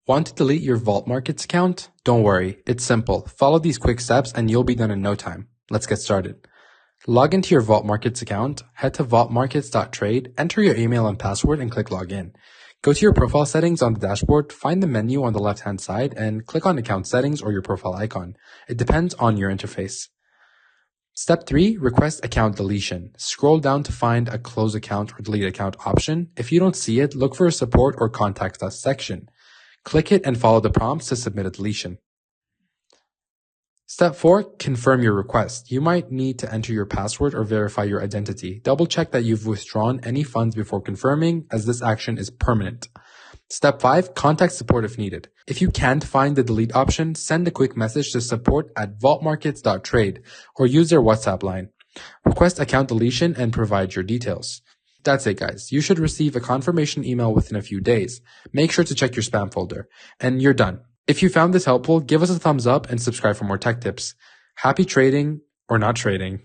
Want to delete your Vault Markets account? Don't worry, it's simple. Follow these quick steps and you'll be done in no time. Let's get started. Log into your Vault Markets account, head to vaultmarkets.trade, enter your email and password and click Login. Go to your profile settings on the dashboard, find the menu on the left-hand side, and click on Account Settings or your profile icon. It depends on your interface. Step 3, request account deletion. Scroll down to find a close account or delete account option. If you don't see it, look for a support or contact us section. Click it and follow the prompts to submit a deletion. Step 4, confirm your request. You might need to enter your password or verify your identity. Double check that you've withdrawn any funds before confirming, as this action is permanent. Step 5, contact support if needed. If you can't find the delete option, send a quick message to support@vaultmarkets.trade or use their WhatsApp line. Request account deletion and provide your details. That's it, guys. You should receive a confirmation email within a few days. Make sure to check your spam folder. And you're done. If you found this helpful, give us a thumbs up and subscribe for more tech tips. Happy trading or not trading.